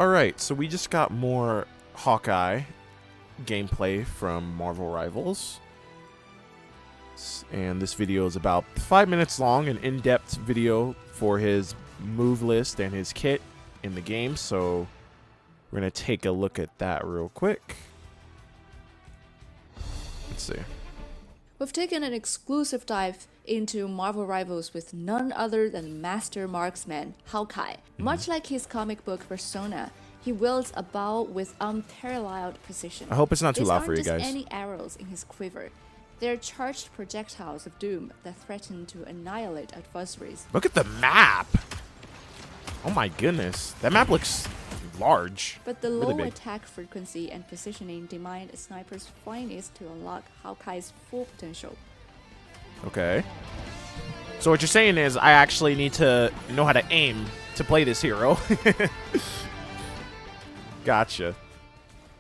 Alright, so we just got more Hawkeye gameplay from Marvel Rivals. And this video is about 5 minutes long, an in-depth video for his move list and his kit in the game. So we're going to take a look at that real quick. Let's see. We've taken an exclusive dive into Marvel Rivals with none other than Master Marksman Hawkeye. Much like his comic book persona, he wields a bow with unparalleled precision. I hope it's not too loud for you These guys. aren't just any arrows in his quiver. They're charged projectiles of doom that threaten to annihilate adversaries. Look at the map! Oh my goodness. That map looks large. But the Really low big. attack frequency and positioning demand a sniper's finest to unlock Hawkeye's full potential. Okay. So what you're saying is I actually need to know how to aim to play this hero. Gotcha.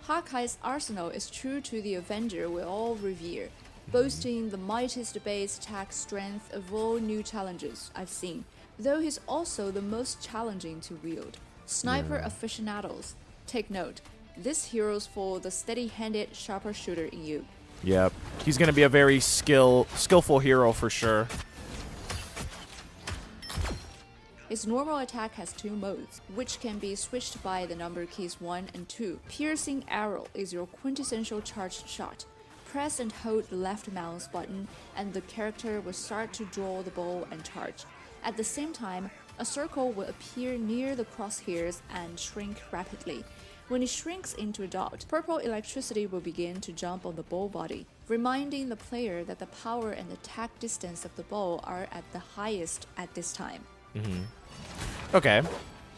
Hawkeye's arsenal is true to the Avenger we all revere, boasting the mightiest base attack strength of all new challenges I've seen, though he's also the most challenging to wield. Sniper aficionados, take note, this hero's for the steady-handed sharper shooter in you. Yep. He's going to be a very skillful hero for sure. His normal attack has 2 modes, which can be switched by the number keys 1 and 2. Piercing Arrow is your quintessential charged shot. Press and hold the left mouse button and the character will start to draw the bow and charge. At the same time, a circle will appear near the crosshairs and shrink rapidly. When it shrinks into a dot, purple electricity will begin to jump on the bow body, reminding the player that the power and attack distance of the bow are at the highest at this time. Okay.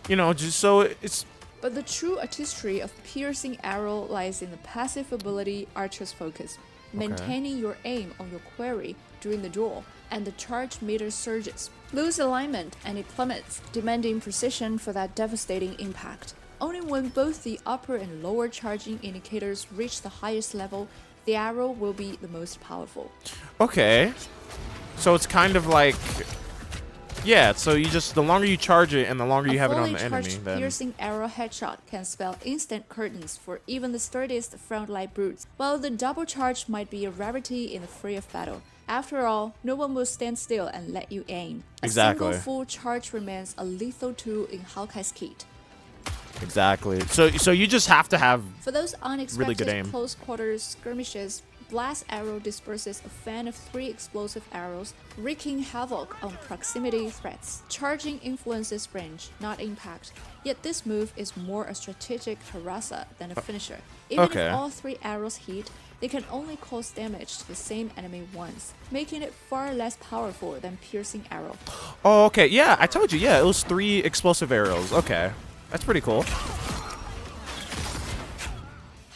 You know, just so it's... But the true artistry of Piercing Arrow lies in the passive ability Archer's Focus, maintaining your aim on your quarry during the draw, and the charge meter surges. Lose alignment and it plummets, demanding precision for that devastating impact. Only when both the upper and lower charging indicators reach the highest level, the arrow will be the most powerful. Okay. So it's kind of like... Yeah, so you just... The longer you charge it and the longer you have it on the enemy, A fully charged then... piercing arrow headshot can spell instant curtains for even the sturdiest frontline brutes, while the double charge might be a rarity in the fray of battle. After all, no one will stand still and let you aim. Exactly. A single full charge remains a lethal tool in Hawkeye's kit. Exactly. So you just have to have... For those Really good unexpected aim. close quarters skirmishes, Blast Arrow disperses a fan of 3 explosive arrows, wreaking havoc on proximity threats. Charging influences range, not impact. Yet this move is more a strategic harasser than a finisher. Even Okay. if all 3 arrows hit, they can only cause damage to the same enemy once, making it far less powerful than Piercing Arrow. Oh, okay. Yeah, I told you. Yeah, it was 3 explosive arrows. Okay. That's pretty cool.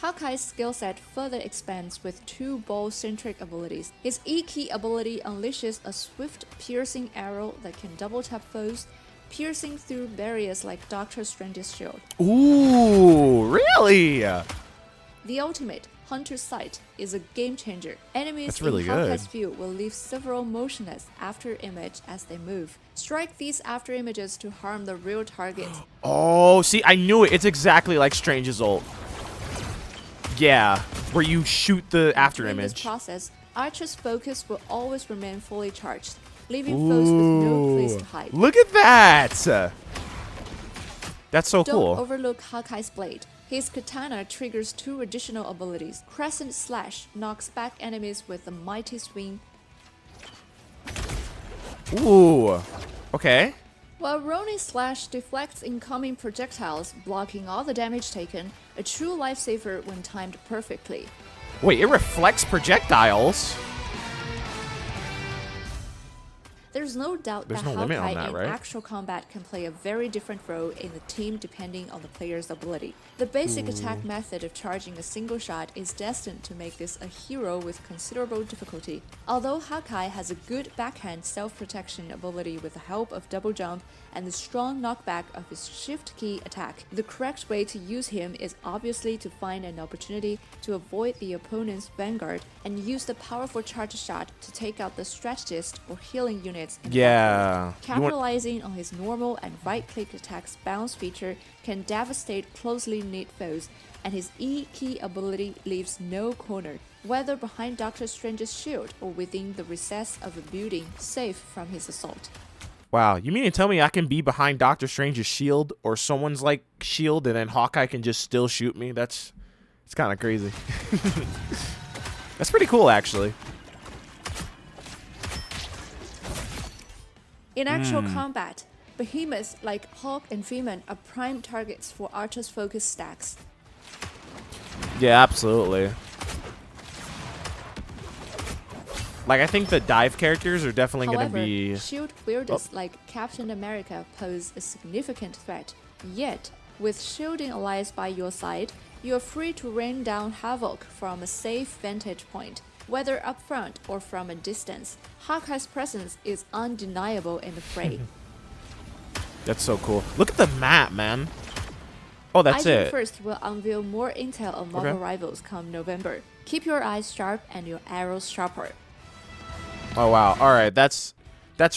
Hawkeye's skill set further expands with 2 bow-centric abilities. His E-key ability unleashes a swift piercing arrow that can double-tap foes, piercing through barriers like Doctor Strange's shield. Ooh, really? The ultimate, Hunter's Sight, is a game-changer. Enemies That's really in good. Hawkeye's view will leave several motionless after image as they move. Strike these after images to harm the real target. Oh, see, I knew it. It's exactly like Strange's ult. Yeah, where you shoot the after During this image. process, Archer's Focus will always remain fully charged, leaving foes with no place to hide. Look at that! That's so Don't cool. overlook Hawkeye's blade. His katana triggers 2 additional abilities. Crescent Slash knocks back enemies with a mighty swing, Ooh. Okay. while Ronin Slash deflects incoming projectiles, blocking all the damage taken, a true lifesaver when timed perfectly. Wait, it reflects projectiles? There's no doubt There's that no limit on Hawkeye that, in right? actual combat can play a very different role in the team depending on the player's ability. The basic attack method of charging a single shot is destined to make this a hero with considerable difficulty. Although Hawkeye has a good backhand self-protection ability with the help of double jump and the strong knockback of his shift key attack, the correct way to use him is obviously to find an opportunity to avoid the opponent's vanguard and use the powerful charge shot to take out the strategist or healing unit units in the Yeah. backfield. Capitalizing on his normal and right-click attacks bounce feature can devastate closely knit foes, and his E-key ability leaves no corner, whether behind Doctor Strange's shield or within the recess of a building, safe from his assault. Wow, you mean to tell me I can be behind Doctor Strange's shield or someone's like shield and then Hawkeye can just still shoot me? It's kind of crazy. That's pretty cool, actually. In actual combat, behemoths like Hawk and Freeman are prime targets for Archer's focus stacks. Yeah, absolutely. Like, I think the dive characters are definitely going to However, be... shield wielders like Captain America pose a significant threat. Yet, with shielding allies by your side, you are free to rain down havoc from a safe vantage point. Whether up front or from a distance, Hawkeye's presence is undeniable in the fray. That's so cool. Look at the map, man. Oh, that's IGN it. First will unveil more intel on Marvel Rivals come November. Keep your eyes sharp and your arrows sharper. Oh, wow. All right, that's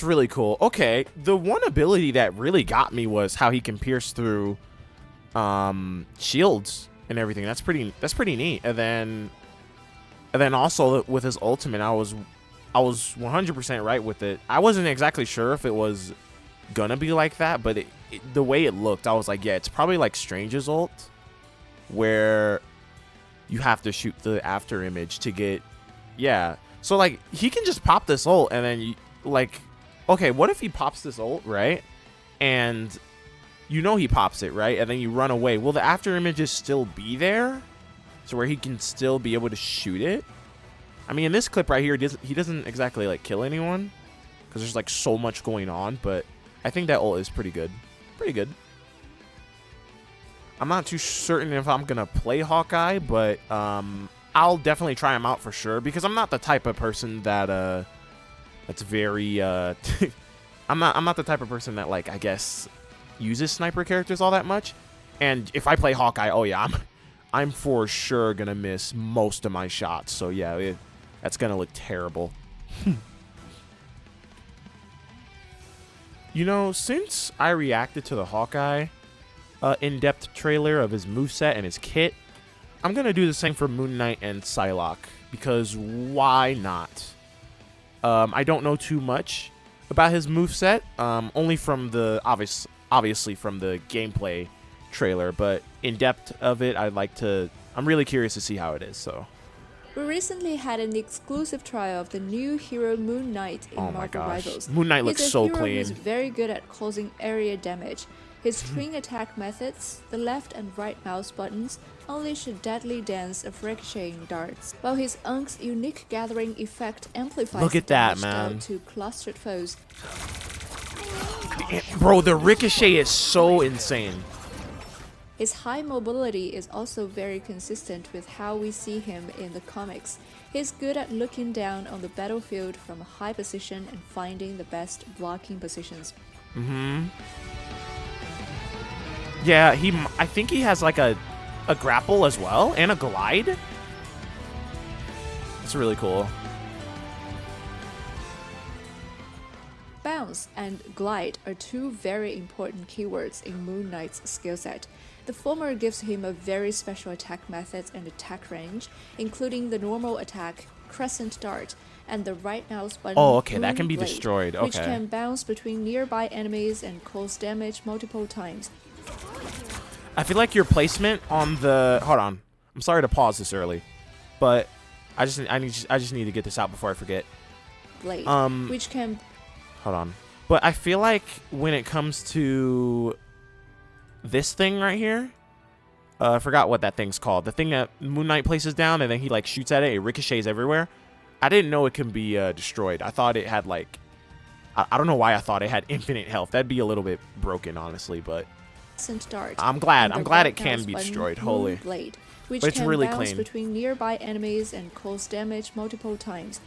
really cool. Okay, the one ability that really got me was how he can pierce through shields and everything. That's pretty neat. And then also with his ultimate, I was 100% right with it. I wasn't exactly sure if it was gonna be like that, but the way it looked, I was like, yeah, it's probably like Strange's ult, where you have to shoot the after image to get, yeah. So like he can just pop this ult and then okay, what if he pops this ult, right? And you know he pops it, right? And then you run away. Will the after images still be there? So where he can still be able to shoot it? I mean, in this clip right here, he doesn't exactly like kill anyone because there's like so much going on, but I think that ult is pretty good. Pretty good. I'm not too certain if I'm going to play Hawkeye, but I'll definitely try him out for sure because I'm not the type of person that that's very I'm not the type of person that, like, I guess uses sniper characters all that much. And if I play Hawkeye, oh yeah, I'm for sure gonna miss most of my shots. So yeah, that's gonna look terrible. You know, since I reacted to the Hawkeye in-depth trailer of his moveset and his kit, I'm gonna do the same for Moon Knight and Psylocke because why not? I don't know too much about his moveset, only from the obviously from the gameplay trailer, but in depth of it, I'm really curious to see how it is. So we recently had an exclusive trial of the new hero Moon Knight in Marvel Rivals. Moon Knight looks so clean. He's very good at causing area damage. His string attack methods, the left and right mouse buttons, unleash a deadly dance of ricocheting darts, while his Unk's unique gathering effect amplifies damage dealt to clustered foes. Bro, the ricochet is so insane. His high mobility is also very consistent with how we see him in the comics. He's good at looking down on the battlefield from a high position and finding the best blocking positions. Yeah, I think he has like a grapple as well and a glide. It's really cool. Bounce and glide are two very important keywords in Moon Knight's skill set. The former gives him a very special attack method and attack range, including the normal attack, crescent dart, and the right mouse button. Oh, okay, that can be blade, destroyed. Okay. Which can bounce between nearby enemies and cause damage multiple times. I feel like your placement on the... Hold on. I'm sorry to pause this early, but I just need to get this out before I forget. Blade, which can... Hold on. But I feel like when it comes to this thing right here, I forgot what that thing's called. The thing that Moon Knight places down and then he like shoots at it. It ricochets everywhere. I didn't know it can be destroyed. I thought it had like... I don't know why I thought it had infinite health. That'd be a little bit broken, honestly, but... Dart, I'm glad it can be destroyed. Holy. Blade, which but it's can really bounce clean. between nearby enemies and cause damage multiple times.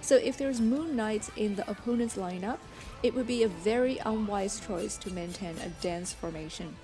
So if there's Moon Knight in the opponent's lineup, it would be a very unwise choice to maintain a dense formation.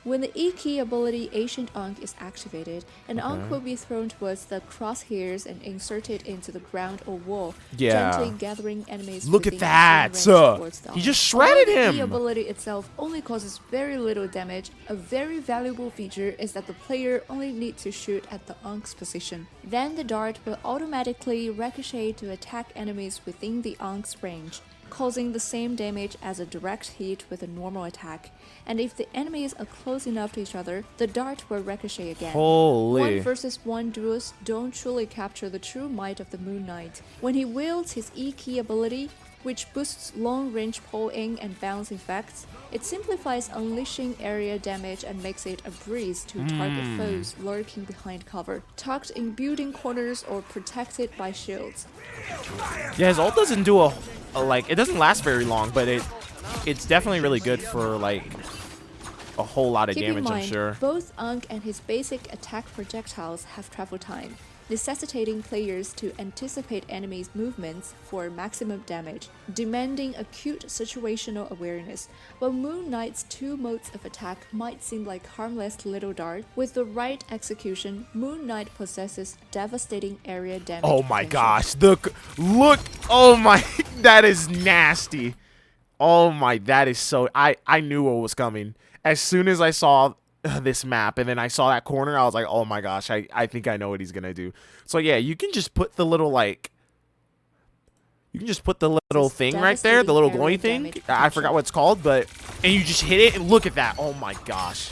When the E key ability Ancient Ankh is activated, an Ankh will be thrown towards the crosshairs and inserted into the ground or wall, gently gathering enemies. Look at within that! range towards the He Ankh. just shredded Although him! the E ability itself only causes very little damage, a very valuable feature is that the player only needs to shoot at the Ankh's position. Then the dart will automatically ricochet to attack enemies within the Ankh's range, causing the same damage as a direct hit with a normal attack. And if the enemies are close enough to each other, the dart will ricochet again. Holy. 1 versus 1 duels don't truly capture the true might of the Moon Knight. When he wields his E key ability, which boosts long-range pull-in and bounce effects, it simplifies unleashing area damage and makes it a breeze to target foes lurking behind cover, tucked in building corners or protected by shields. Yeah, his ult doesn't do a like, it doesn't last very long, but it's definitely really good for like a whole lot of Keep damage, in mind, I'm sure. both Ankh and his basic attack projectiles have travel time, necessitating players to anticipate enemies' movements for maximum damage, demanding acute situational awareness. While Moon Knight's 2 modes of attack might seem like harmless little darts, with the right execution, Moon Knight possesses devastating area damage. Oh my potential. gosh, look, oh my, that is nasty. Oh my, that is so, I knew what was coming. As soon as I saw this map and then I saw that corner, I was like, oh my gosh, I think I know what he's gonna do. So yeah, you can just put the little like, you can just put the little thing right there, the little glowing thing. I forgot what it's called, but, and you just hit it and look at that. Oh my gosh,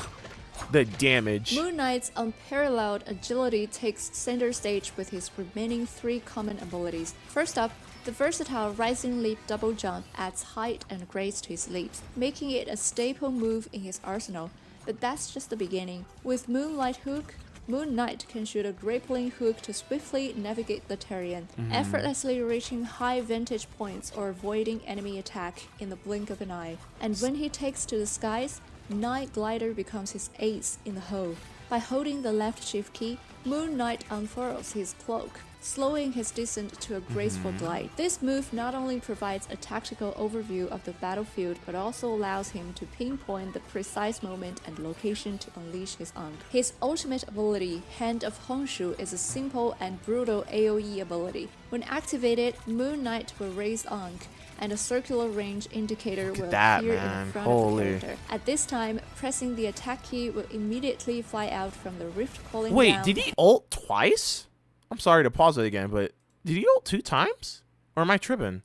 the damage. Moon Knight's unparalleled agility takes center stage with his remaining 3 common abilities. First up, the versatile Rising Leap double jump adds height and grace to his leaps, making it a staple move in his arsenal. But that's just the beginning. With Moonlight Hook, Moon Knight can shoot a grappling hook to swiftly navigate the terrain, effortlessly reaching high vantage points or avoiding enemy attack in the blink of an eye. And when he takes to the skies, Night Glider becomes his ace in the hole. By holding the left shift key, Moon Knight unfurls his cloak, slowing his descent to a graceful glide. This move not only provides a tactical overview of the battlefield, but also allows him to pinpoint the precise moment and location to unleash his Ankh. His ultimate ability, Hand of Honshu, is a simple and brutal AoE ability. When activated, Moon Knight will raise Ankh, and a circular range indicator will appear in front of the character. At this time, pressing the attack key will immediately fly out from the rift calling down. Wait, did he ult twice? I'm sorry to pause it again, but did he ult 2 times? Or am I tripping?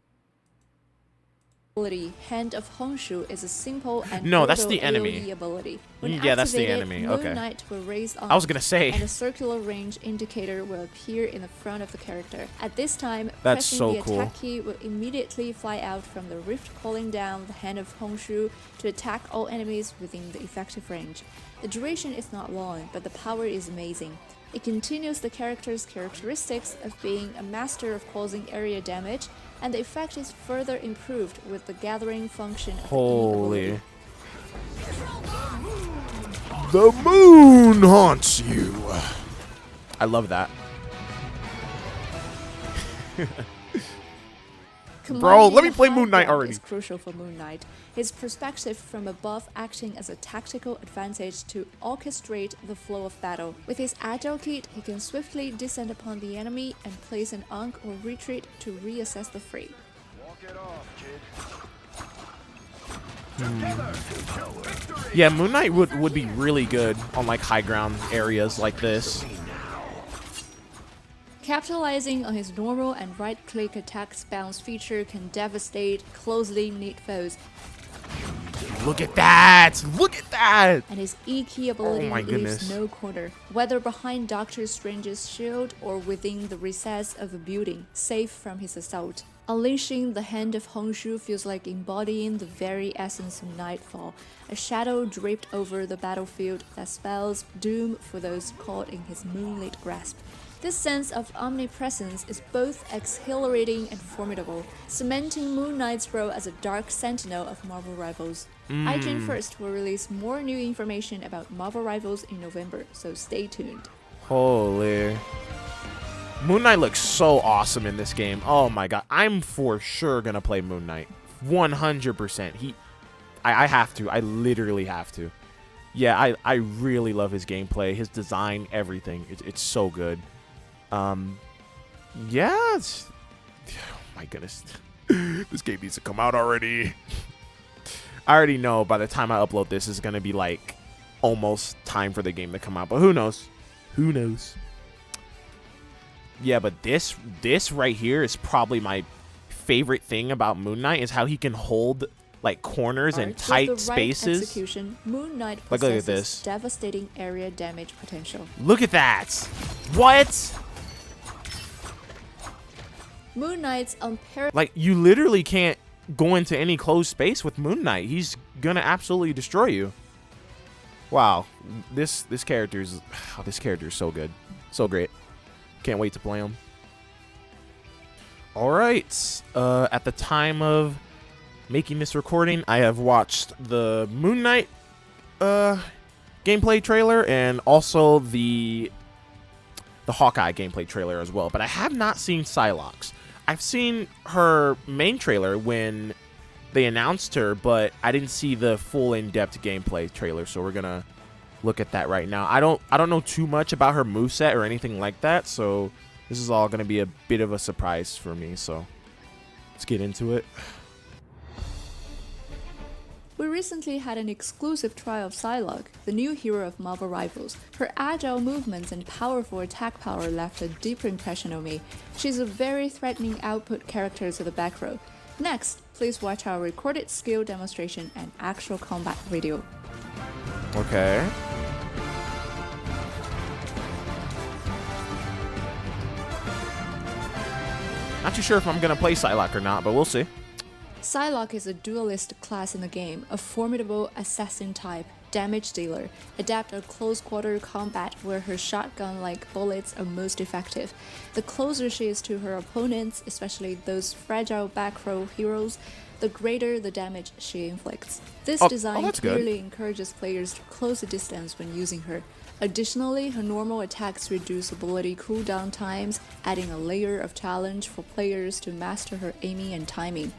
Hand of Honshu is a simple and no, that's the AoE enemy. ability. When Yeah, that's the activated, enemy. Moon Okay. Knight will raise I was gonna say. and a circular range indicator will appear in the front of the character. At this time, That's pressing so the cool. attack key will immediately fly out from the rift calling down the Hand of Honshu to attack all enemies within the effective range. The duration is not long, but the power is amazing. It continues the character's characteristics of being a master of causing area damage, and the effect is further improved with the gathering function of Holy. the E ability. The moon haunts you. I love that. Bro, let me play Moon Knight already. Is crucial for Moon Knight. His perspective from above acting as a tactical advantage to orchestrate the flow of battle. With his agile kit, he can swiftly descend upon the enemy and place an Ankh or retreat to reassess the fray. Walk it off, kid. Yeah, Moon Knight would be really good on like high ground areas like this. Capitalizing on his normal and right-click attack bounce feature can devastate closely knit foes, Look at that! Look at that! and his E key ability my leaves goodness. no corner, whether behind Doctor Strange's shield or within the recess of a building, safe from his assault. Unleashing the Hand of Honshu feels like embodying the very essence of Nightfall, a shadow draped over the battlefield that spells doom for those caught in his moonlit grasp. This sense of omnipresence is both exhilarating and formidable, cementing Moon Knight's role as a dark sentinel of Marvel Rivals. IGN First will release more new information about Marvel Rivals in November, so stay tuned. Holy. Moon Knight looks so awesome in this game. Oh my god. I'm for sure gonna play Moon Knight. 100%. I have to. I literally have to. Yeah, I really love his gameplay, his design, everything. It's so good. Yeah, oh my goodness. This game needs to come out already. I already know by the time I upload this is going to be like almost time for the game to come out, but who knows? Who knows? Yeah, but this right here is probably my favorite thing about Moon Knight is how he can hold like corners and tight with the right spaces. Execution, Moon Knight Like, look at possesses this. devastating area damage potential. Look at that. What? Moon Knight's unparalleled Like, you literally can't go into any closed space with Moon Knight. He's gonna absolutely destroy you. Wow, this character is so good, so great. Can't wait to play him. All right, at the time of making this recording, I have watched the Moon Knight gameplay trailer and also the Hawkeye gameplay trailer as well, but I have not seen Psylocke's. I've seen her main trailer when they announced her, but I didn't see the full in-depth gameplay trailer, so we're gonna look at that right now. I don't know too much about her moveset or anything like that, so this is all gonna be a bit of a surprise for me, so let's get into it. We recently had an exclusive trial of Psylocke, the new hero of Marvel Rivals. Her agile movements and powerful attack power left a deep impression on me. She's a very threatening output character to the back row. Next, please watch our recorded skill demonstration and actual combat video. Okay. Not too sure if I'm gonna play Psylocke or not, but we'll see. Psylocke is a duelist class in the game, a formidable assassin type, damage dealer, adept at close-quarter combat where her shotgun-like bullets are most effective. The closer she is to her opponents, especially those fragile back-row heroes, the greater the damage she inflicts. This design clearly encourages players to close the distance when using her. Additionally, her normal attacks reduce ability cooldown times, adding a layer of challenge for players to master her aiming and timing.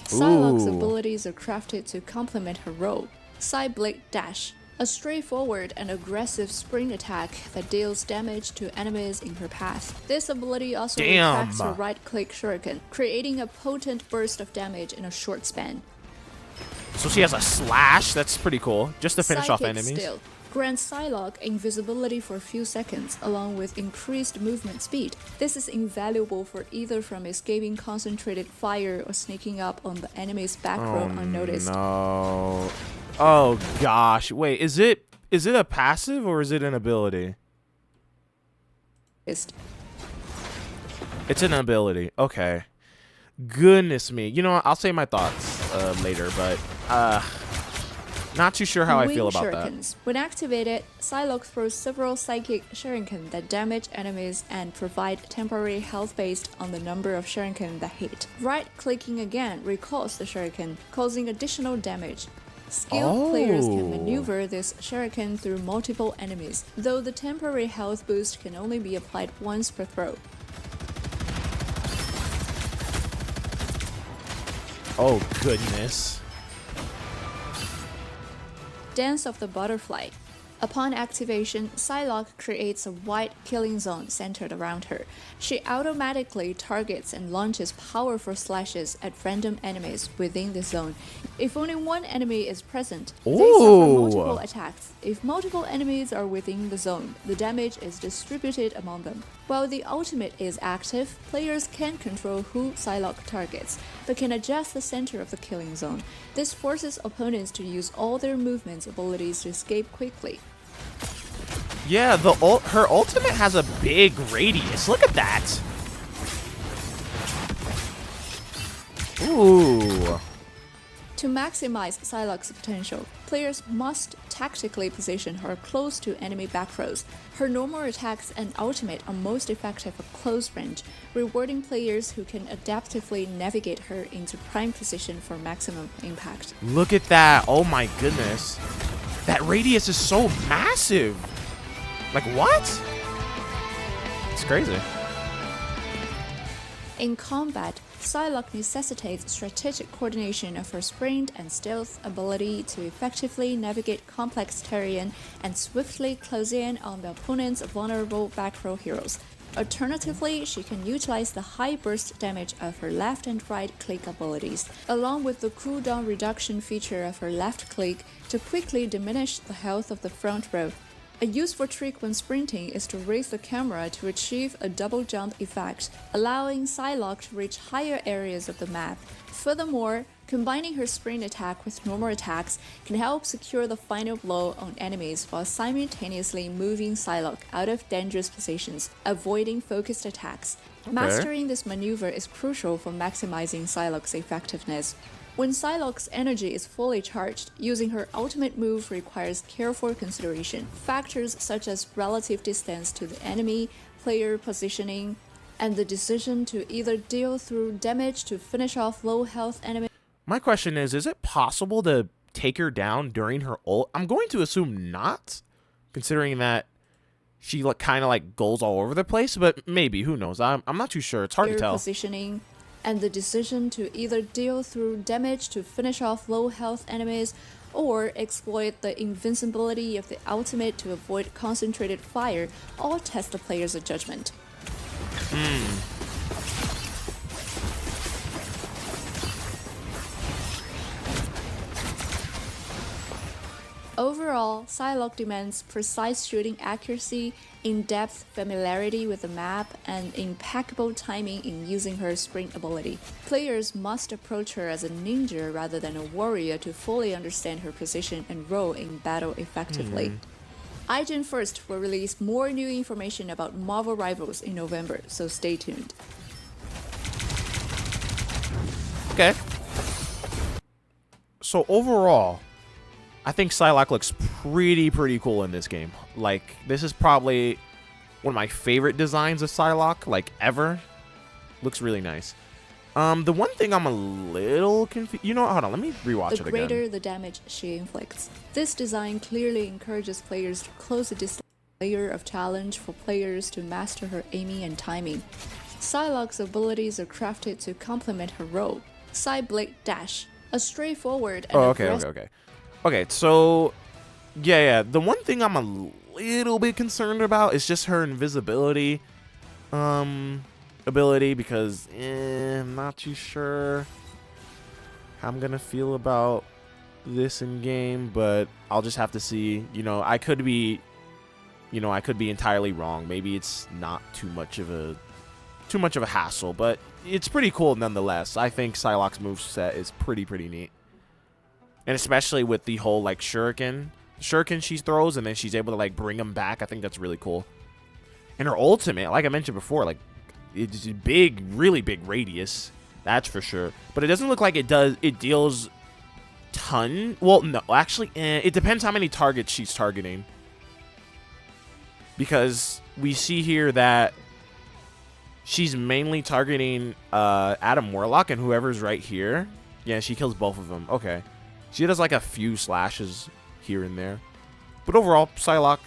Psylocke's abilities are crafted to complement her role. Psyblade Dash, a straightforward and aggressive sprint attack that deals damage to enemies in her path. This ability also retracts her right-click shuriken, creating a potent burst of damage in a short span. So she has a slash? That's pretty cool, just to finish off enemies. Still grants Psylocke invisibility for a few seconds, along with increased movement speed. This is invaluable for either from escaping concentrated fire or sneaking up on the enemy's back row unnoticed. No. Oh gosh. Wait, is it a passive or is it an ability? It's an ability. Okay. Goodness me. You know what? I'll say my thoughts later, but not too sure how I feel about shurikens. When activated, Psylocke throws several psychic shuriken that damage enemies and provide temporary health based on the number of shuriken that hit. Right-clicking again recalls the shuriken, causing additional damage. Skilled players can maneuver this shuriken through multiple enemies, though the temporary health boost can only be applied once per throw. Oh goodness. Dance of the Butterfly. Upon activation, Psylocke creates a wide killing zone centered around her. She automatically targets and launches powerful slashes at random enemies within the zone. If only one enemy is present, they suffer multiple attacks. If multiple enemies are within the zone, the damage is distributed among them. While the ultimate is active, players can control who Psylocke targets, but can adjust the center of the killing zone. This forces opponents to use all their movement abilities to escape quickly. Yeah, her ultimate has a big radius. Look at that. Ooh. To maximize Psylocke's potential, players must tactically position her close to enemy back rows. Her normal attacks and ultimate are most effective at close range, rewarding players who can adaptively navigate her into prime position for maximum impact. Look at that. Oh my goodness. That radius is so massive. Like, what? It's crazy. In combat, Psylocke necessitates strategic coordination of her sprint and stealth ability to effectively navigate complex terrain and swiftly close in on the opponent's vulnerable back row heroes. Alternatively, she can utilize the high burst damage of her left and right click abilities, along with the cooldown reduction feature of her left click to quickly diminish the health of the front row. A useful trick when sprinting is to raise the camera to achieve a double jump effect, allowing Psylocke to reach higher areas of the map. Furthermore, combining her sprint attack with normal attacks can help secure the final blow on enemies while simultaneously moving Psylocke out of dangerous positions, avoiding focused attacks. Mastering this maneuver is crucial for maximizing Psylocke's effectiveness. When Psylocke's energy is fully charged, using her ultimate move requires careful consideration. Factors such as relative distance to the enemy, player positioning, and the decision to either deal through damage to finish off low health enemies. My question is it possible to take her down during her ult? I'm going to assume not, considering that she kind of like goes all over the place, but maybe, who knows? I'm not too sure. It's hard to tell. Positioning, and the decision to either deal through damage to finish off low health enemies or exploit the invincibility of the ultimate to avoid concentrated fire all test the player's judgment. Overall, Psylocke demands precise shooting accuracy, in-depth familiarity with the map, and impeccable timing in using her sprint ability. Players must approach her as a ninja rather than a warrior to fully understand her position and role in battle effectively. iGen First will release more new information about Marvel Rivals in November, so stay tuned. Okay. So overall, I think Psylocke looks pretty cool in this game. Like, this is probably one of my favorite designs of Psylocke, like, ever. Looks really nice. The one thing I'm a little confused... You know what? Hold on. Let me rewatch it again. The greater the damage she inflicts. This design clearly encourages players to close a distance layer of challenge for players to master her aiming and timing. Psylocke's abilities are crafted to complement her role. Psyblade Dash, a straightforward and Okay, so yeah, the one thing I'm a little bit concerned about is just her invisibility ability, because I'm not too sure how I'm gonna feel about this in game, but I'll just have to see. I could be entirely wrong. Maybe it's not too much of a hassle, but it's pretty cool nonetheless. I think Psylocke's moveset is pretty neat. And especially with the whole, like, shuriken she throws, and then she's able to, like, bring them back. I think that's really cool. And her ultimate, like I mentioned before, like, it's a big, really big radius. That's for sure. But it doesn't look like it deals ton. Well, no, actually, it depends how many targets she's targeting. Because we see here that she's mainly targeting Adam Warlock and whoever's right here. Yeah, she kills both of them. Okay. She does like a few slashes here and there. But overall, Psylocke,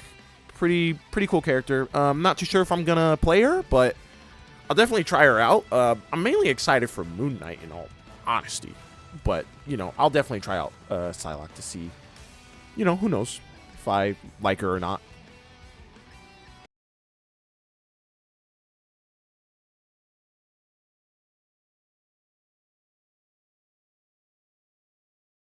pretty cool character. I'm not too sure if I'm going to play her, but I'll definitely try her out. I'm mainly excited for Moon Knight in all honesty. But, I'll definitely try out Psylocke to see, who knows if I like her or not.